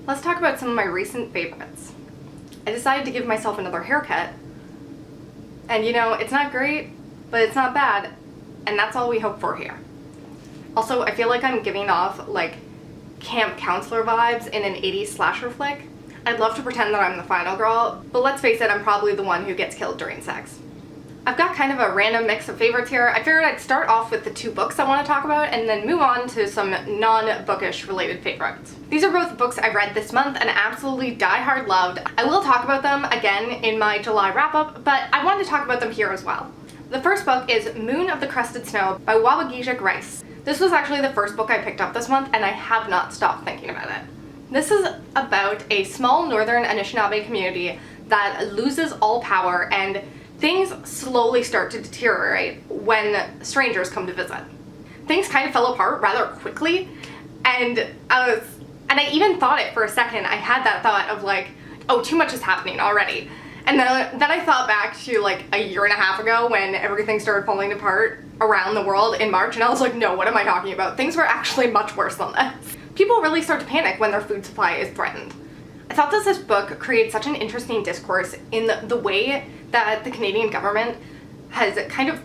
let's talk about some of my recent favorites. I decided to give myself another haircut, and you know, it's not great, but it's not bad, and that's all we hope for here. Also, I feel like I'm giving off like camp counselor vibes in an 80s slasher flick. I'd love to pretend that I'm the final girl, but let's face it, I'm probably the one who gets killed during sex. I've got kind of a random mix of favorites here. I figured I'd start off with the two books I want to talk about and then move on to some non-bookish related favorites. These are both books I read this month and absolutely die-hard loved. I will talk about them again in my July wrap-up, but I wanted to talk about them here as well. The first book is Moon of the Crusted Snow by Waubgeshig. This was actually the first book I picked up this month and I have not stopped thinking about it. This is about a small northern Anishinaabe community that loses all power and things slowly start to deteriorate when strangers come to visit. Things kind of fell apart rather quickly, and I even thought it for a second. I had that thought of like, oh, too much is happening already. And then I thought back to like a year and a half ago when everything started falling apart around the world in March, and I was like, no, what am I talking about? Things were actually much worse than this. People really start to panic when their food supply is threatened. I thought that this book creates such an interesting discourse in the way that the Canadian government has kind of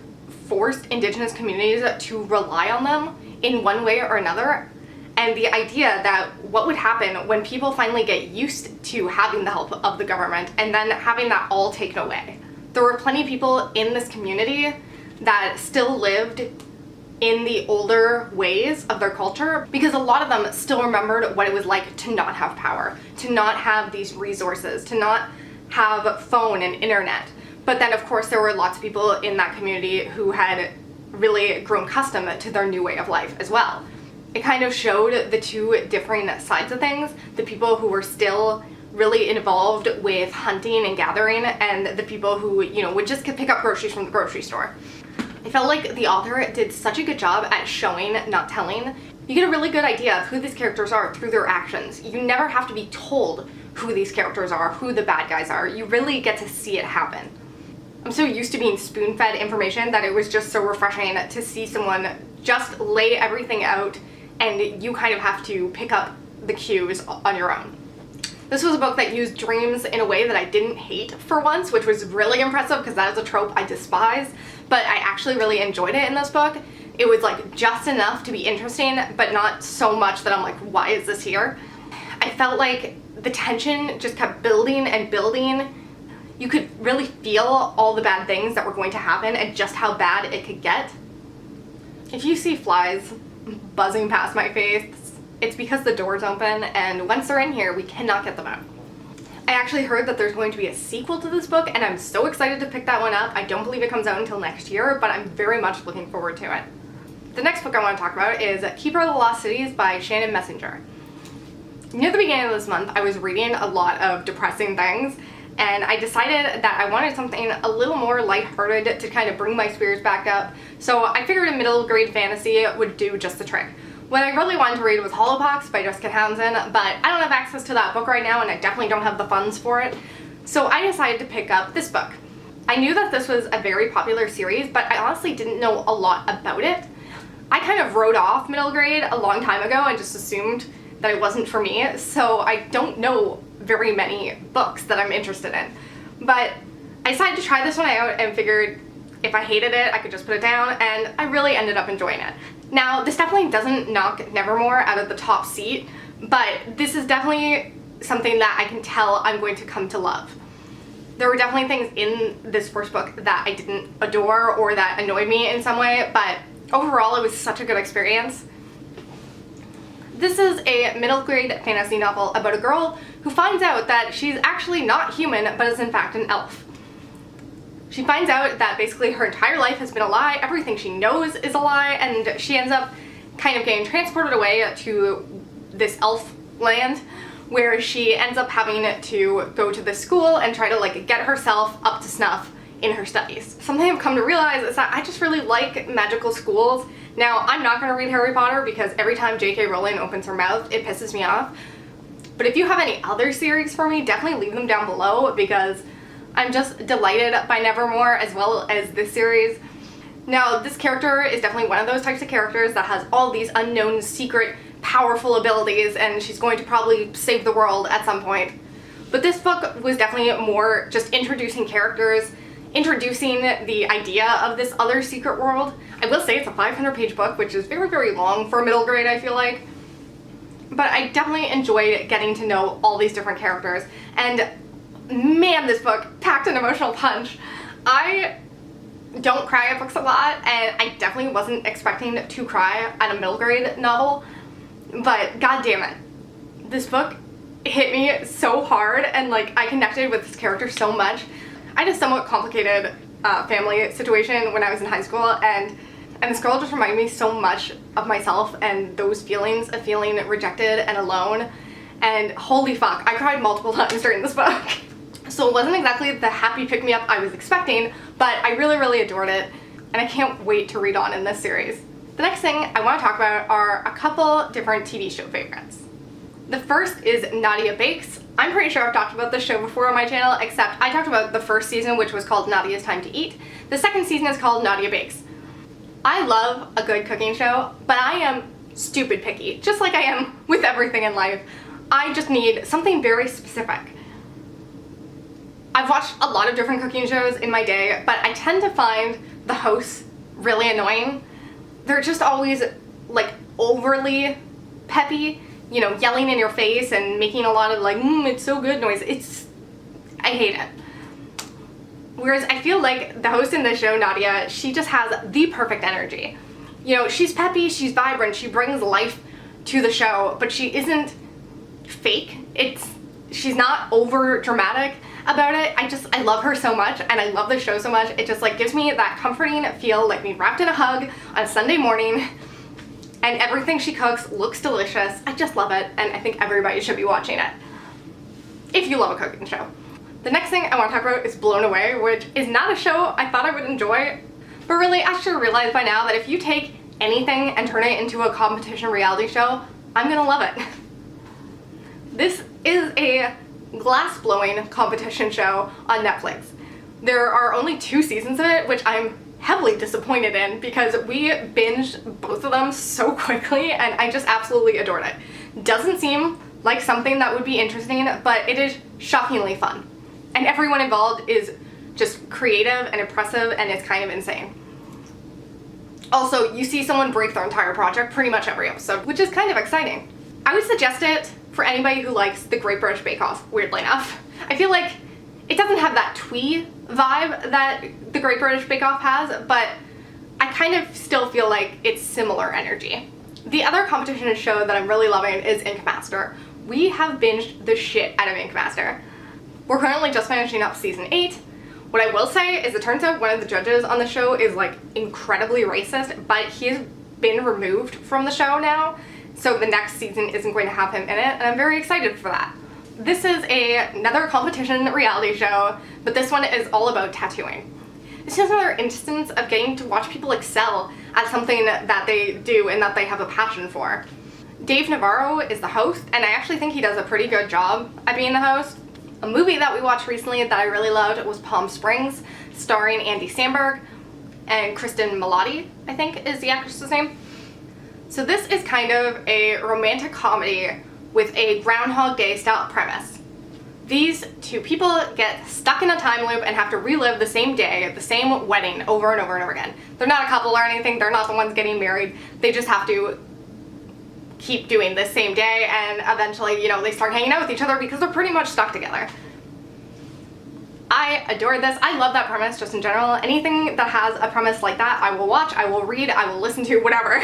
forced Indigenous communities to rely on them in one way or another, and the idea that what would happen when people finally get used to having the help of the government and then having that all taken away. There were plenty of people in this community that still lived in the older ways of their culture because a lot of them still remembered what it was like to not have power, to not have these resources, to not have phone and internet. But then of course there were lots of people in that community who had really grown accustomed to their new way of life as well. It kind of showed the two differing sides of things, the people who were still really involved with hunting and gathering and the people who, you know, would just pick up groceries from the grocery store. I felt like the author did such a good job at showing, not telling. You get a really good idea of who these characters are through their actions. You never have to be told who these characters are, who the bad guys are. You really get to see it happen. I'm so used to being spoon-fed information that it was just so refreshing to see someone just lay everything out and you kind of have to pick up the cues on your own. This was a book that used dreams in a way that I didn't hate for once, which was really impressive because that is a trope I despise, but I actually really enjoyed it in this book. It was like just enough to be interesting, but not so much that I'm like, why is this here? I felt like the tension just kept building and building. You could really feel all the bad things that were going to happen and just how bad it could get. If you see flies buzzing past my face, it's because the door's open, and once they're in here, we cannot get them out. I actually heard that there's going to be a sequel to this book, and I'm so excited to pick that one up. I don't believe it comes out until next year, but I'm very much looking forward to it. The next book I want to talk about is Keeper of the Lost Cities by Shannon Messenger. Near the beginning of this month, I was reading a lot of depressing things, and I decided that I wanted something a little more lighthearted to kind of bring my spirits back up, so I figured a middle grade fantasy would do just the trick. What I really wanted to read was Hollowpox by Jessica Townsend, but I don't have access to that book right now and I definitely don't have the funds for it, so I decided to pick up this book. I knew that this was a very popular series, but I honestly didn't know a lot about it. I kind of wrote off middle grade a long time ago and just assumed that it wasn't for me, so I don't know very many books that I'm interested in. But I decided to try this one out and figured if I hated it, I could just put it down, and I really ended up enjoying it. Now, this definitely doesn't knock Nevermore out of the top seat, but this is definitely something that I can tell I'm going to come to love. There were definitely things in this first book that I didn't adore or that annoyed me in some way, but overall it was such a good experience. This is a middle grade fantasy novel about a girl who finds out that she's actually not human, but is in fact an elf. She finds out that basically her entire life has been a lie, everything she knows is a lie, and she ends up kind of getting transported away to this elf land where she ends up having to go to this school and try to like get herself up to snuff in her studies. Something I've come to realize is that I just really like magical schools. Now, I'm not going to read Harry Potter because every time J.K. Rowling opens her mouth, it pisses me off. But if you have any other series for me, definitely leave them down below because I'm just delighted by Nevermore as well as this series. Now, this character is definitely one of those types of characters that has all these unknown secret powerful abilities and she's going to probably save the world at some point. But this book was definitely more just introducing characters, introducing the idea of this other secret world. I will say it's a 500-page book, which is very, very long for middle grade, I feel like. But I definitely enjoyed getting to know all these different characters. And man, this book packed an emotional punch. I don't cry at books a lot, and I definitely wasn't expecting to cry at a middle grade novel. But god damn it, this book hit me so hard, and like I connected with this character so much. I had a somewhat complicated family situation when I was in high school, and this girl just reminded me so much of myself and those feelings of feeling rejected and alone. And holy fuck, I cried multiple times during this book. So it wasn't exactly the happy pick-me-up I was expecting, but I really, really adored it, and I can't wait to read on in this series. The next thing I want to talk about are a couple different TV show favorites. The first is Nigella Bakes. I'm pretty sure I've talked about this show before on my channel, except I talked about the first season, which was called Nigella's Time to Eat. The second season is called Nigella Bakes. I love a good cooking show, but I am stupid picky, just like I am with everything in life. I just need something very specific. I've watched a lot of different cooking shows in my day, but I tend to find the hosts really annoying. They're just always like overly peppy, you know, yelling in your face and making a lot of like, it's so good noise. I hate it. Whereas I feel like the host in this show, Nigella, she just has the perfect energy. You know, she's peppy, she's vibrant, she brings life to the show, but she isn't fake. She's not over dramatic about it. I love her so much, and I love the show so much. It just like gives me that comforting feel, like being wrapped in a hug on a Sunday morning, and everything she cooks looks delicious. I just love it, and I think everybody should be watching it if you love a cooking show. The next thing I want to talk about is Blown Away, which is not a show I thought I would enjoy, but really I should realize by now that if you take anything and turn it into a competition reality show, I'm gonna love it. This is a glass-blowing competition show on Netflix. There are only 2 seasons of it, which I'm heavily disappointed in because we binged both of them so quickly, and I just absolutely adored it. Doesn't seem like something that would be interesting, but it is shockingly fun. And everyone involved is just creative and impressive, and it's kind of insane. Also, you see someone break their entire project pretty much every episode, which is kind of exciting. I would suggest it for anybody who likes the Great British Bake Off, weirdly enough. I feel like it doesn't have that twee vibe that the Great British Bake Off has, but I kind of still feel like it's similar energy. The other competition show that I'm really loving is Inkmaster. We have binged the shit out of Inkmaster. We're currently just finishing up season 8. What I will say is it turns out one of the judges on the show is like incredibly racist, but he's been removed from the show now, so the next season isn't going to have him in it, and I'm very excited for that. This is another competition reality show, but this one is all about tattooing. It's just another instance of getting to watch people excel at something that they do and that they have a passion for. Dave Navarro is the host, and I actually think he does a pretty good job at being the host. A movie that we watched recently that I really loved was Palm Springs, starring Andy Samberg and Kristen Milotti, I think is the actress's name. So this is kind of a romantic comedy with a Groundhog Day style premise. These 2 people get stuck in a time loop and have to relive the same day, the same wedding over and over and over again. They're not a couple or anything, they're not the ones getting married, they just have to keep doing the same day, and eventually, you know, they start hanging out with each other because they're pretty much stuck together. I adore this. I love that premise just in general. Anything that has a premise like that, I will watch, I will read, I will listen to, whatever.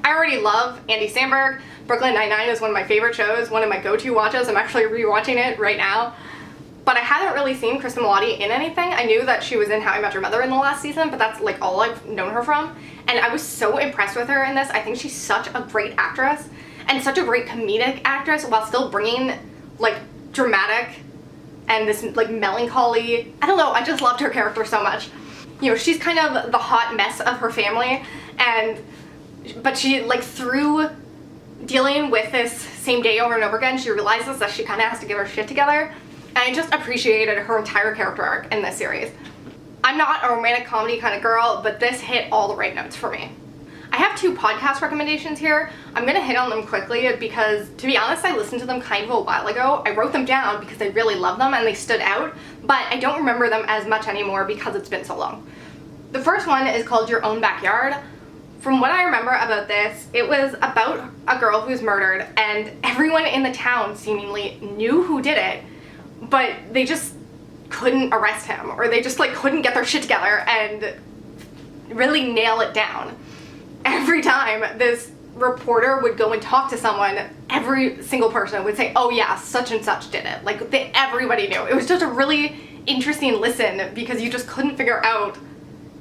I already love Andy Samberg. Brooklyn Nine-Nine is one of my favorite shows, one of my go-to watches. I'm actually rewatching it right now. But I hadn't really seen Kristen Milotti in anything. I knew that she was in How I Met Your Mother in the last season, but that's like all I've known her from. And I was so impressed with her in this. I think she's such a great actress and such a great comedic actress while still bringing like dramatic and this like melancholy. I don't know, I just loved her character so much. You know, she's kind of the hot mess of her family, but she like through dealing with this same day over and over again, she realizes that she kind of has to get her shit together. And I just appreciated her entire character arc in this series. I'm not a romantic comedy kind of girl, but this hit all the right notes for me. I have 2 podcast recommendations here. I'm gonna hit on them quickly because, to be honest, I listened to them kind of a while ago. I wrote them down because I really love them and they stood out, but I don't remember them as much anymore because it's been so long. The first one is called Your Own Backyard. From what I remember about this, it was about a girl who was murdered, and everyone in the town seemingly knew who did it, but they just couldn't arrest him, or they just like couldn't get their shit together and really nail it down. Every time this reporter would go and talk to someone, every single person would say, oh yeah, such and such did it. Like, everybody knew. It was just a really interesting listen because you just couldn't figure out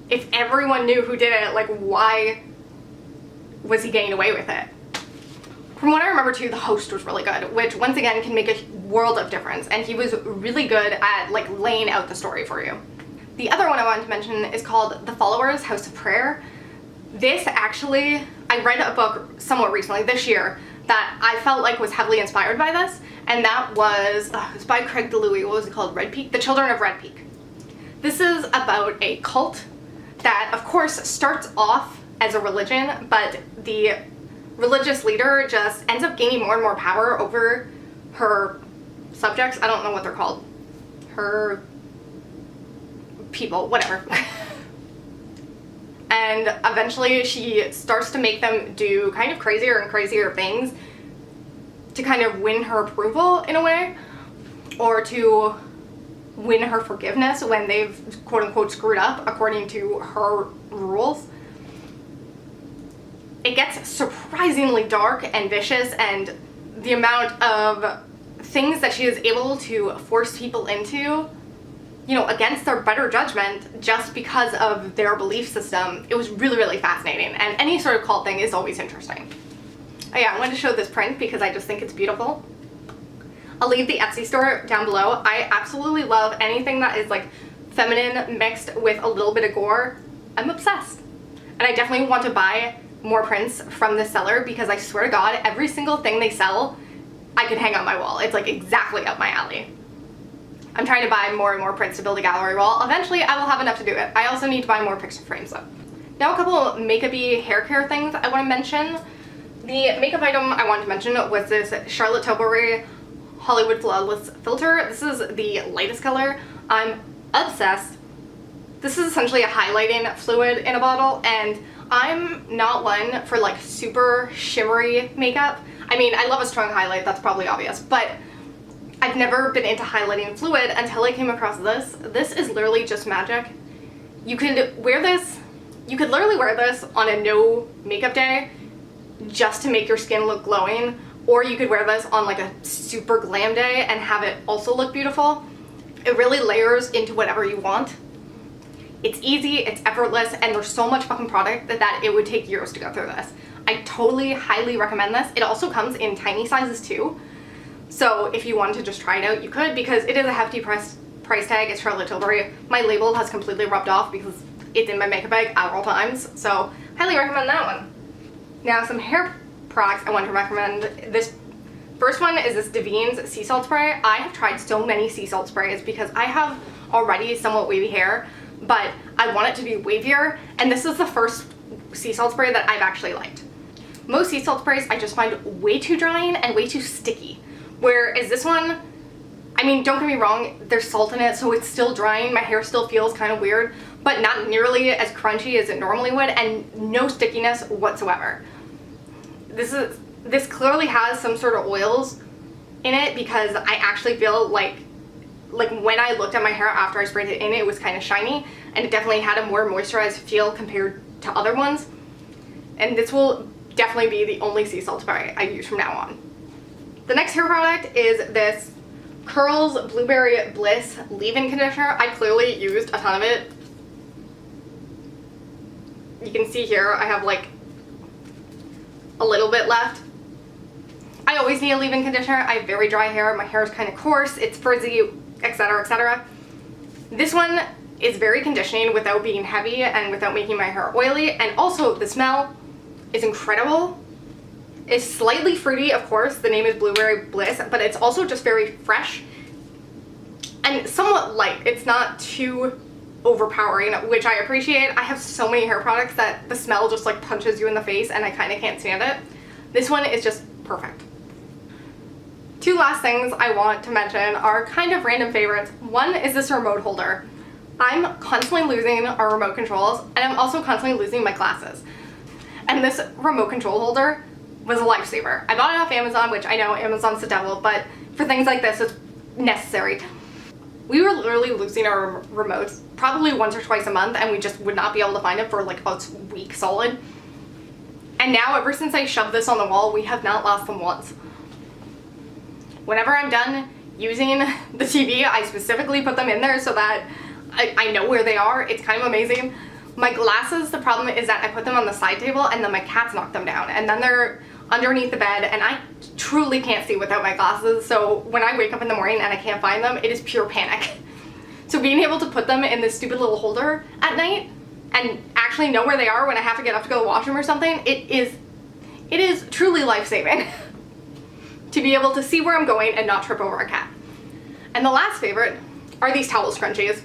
if everyone knew who did it, like, why was he getting away with it? From what I remember too, the host was really good, which once again can make a world of difference, and he was really good at like laying out the story for you. The other one I wanted to mention is called The Followers House of Prayer. This actually, I read a book somewhat recently, this year, that I felt like was heavily inspired by this, and that was, it's by Craig DeLuey. What was it called? Red Peak? The Children of Red Peak. This is about a cult that, of course, starts off as a religion, but the religious leader just ends up gaining more and more power over her subjects. I don't know what they're called. Her people, whatever. And eventually she starts to make them do kind of crazier and crazier things to kind of win her approval in a way, or to win her forgiveness when they've quote unquote screwed up according to her rules. It gets surprisingly dark and vicious, and the amount of things that she is able to force people into, you know, against their better judgment just because of their belief system, it was really, really fascinating. And any sort of cult thing is always interesting. Oh yeah, I wanted to show this print because I just think it's beautiful. I'll leave the Etsy store down below. I absolutely love anything that is like feminine mixed with a little bit of gore. I'm obsessed. And I definitely want to buy more prints from this seller because I swear to God, every single thing they sell, I could hang on my wall. It's like exactly up my alley. I'm trying to buy more and more prints to build a gallery wall. Eventually, I will have enough to do it. I also need to buy more picture frames though. Now a couple makeup-y hair care things I want to mention. The makeup item I wanted to mention was this Charlotte Tilbury Hollywood Flawless Filter. This is the lightest color. I'm obsessed. This is essentially a highlighting fluid in a bottle, and I'm not one for like super shimmery makeup. I mean, I love a strong highlight, that's probably obvious, but I've never been into highlighting fluid until I came across this. This is literally just magic. You could wear this, you could literally wear this on a no makeup day just to make your skin look glowing, or you could wear this on like a super glam day and have it also look beautiful. It really layers into whatever you want. It's easy, it's effortless, and there's so much fucking product that it would take years to go through this. I totally, highly recommend this. It also comes in tiny sizes too. So if you wanted to just try it out, you could, because it is a hefty price tag. It's Charlotte Tilbury. My label has completely rubbed off because it's in my makeup bag at all times. So highly recommend that one. Now some hair products I want to recommend. This first one is this Davines sea salt spray. I have tried so many sea salt sprays because I have already somewhat wavy hair, but I want it to be wavier, and this is the first sea salt spray that I've actually liked. Most sea salt sprays I just find way too drying and way too sticky, whereas this one, I mean, don't get me wrong, there's salt in it, so it's still drying, my hair still feels kind of weird, but not nearly as crunchy as it normally would, and no stickiness whatsoever. This clearly has some sort of oils in it because I actually feel like when I looked at my hair after I sprayed it in, it was kind of shiny, and it definitely had a more moisturized feel compared to other ones. And this will definitely be the only sea salt spray I use from now on. The next hair product is this Curls Blueberry Bliss leave-in conditioner. I clearly used a ton of it. You can see here I have like a little bit left. I always need a leave-in conditioner. I have very dry hair. My hair is kind of coarse. It's frizzy, etc., etc. This one is very conditioning without being heavy and without making my hair oily, and also the smell is incredible. It's slightly fruity, of course. The name is Blueberry Bliss, but it's also just very fresh and somewhat light. It's not too overpowering, which I appreciate. I have so many hair products that the smell just like punches you in the face and I kind of can't stand it. This one is just perfect. Two last things I want to mention are kind of random favorites. One is this remote holder. I'm constantly losing our remote controls, and I'm also constantly losing my glasses. And this remote control holder was a lifesaver. I bought it off Amazon, which I know Amazon's the devil, but for things like this, it's necessary. We were literally losing our remotes probably once or twice a month, and we just would not be able to find it for like a week solid. And now, ever since I shoved this on the wall, we have not lost them once. Whenever I'm done using the TV, I specifically put them in there so that I know where they are. It's kind of amazing. My glasses, the problem is that I put them on the side table and then my cats knock them down, and then they're underneath the bed and I truly can't see without my glasses. So when I wake up in the morning and I can't find them, it is pure panic. So being able to put them in this stupid little holder at night and actually know where they are when I have to get up to go to the washroom or something, it is truly life-saving to be able to see where I'm going and not trip over a cat. And the last favorite are these towel scrunchies.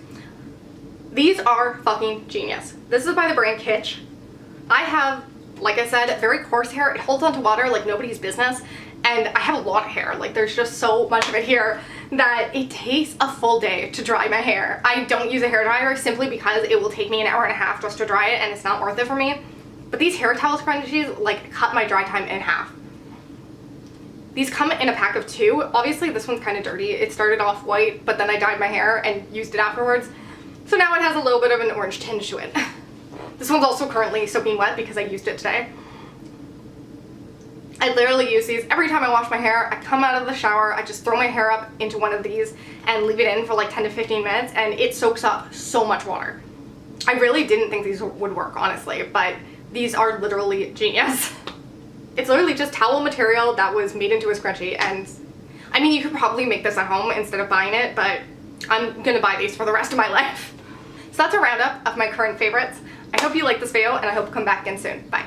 These are fucking genius. This is by the brand Kitsch. I have, like I said, very coarse hair. It holds onto water like nobody's business, and I have a lot of hair. Like, there's just so much of it here that it takes a full day to dry my hair. I don't use a hair dryer simply because it will take me an hour and a half just to dry it, and it's not worth it for me. But these hair towel scrunchies like cut my dry time in half. These come in a pack of 2. Obviously this one's kind of dirty. It started off white, but then I dyed my hair and used it afterwards. So now it has a little bit of an orange tinge to it. This one's also currently soaking wet because I used it today. I literally use these every time I wash my hair. I come out of the shower, I just throw my hair up into one of these and leave it in for like 10 to 15 minutes, and it soaks up so much water. I really didn't think these would work, honestly, but these are literally genius. It's literally just towel material that was made into a scrunchie, and I mean, you could probably make this at home instead of buying it, but I'm gonna buy these for the rest of my life. So that's a roundup of my current favorites. I hope you liked this video, and I hope you come back again soon. Bye.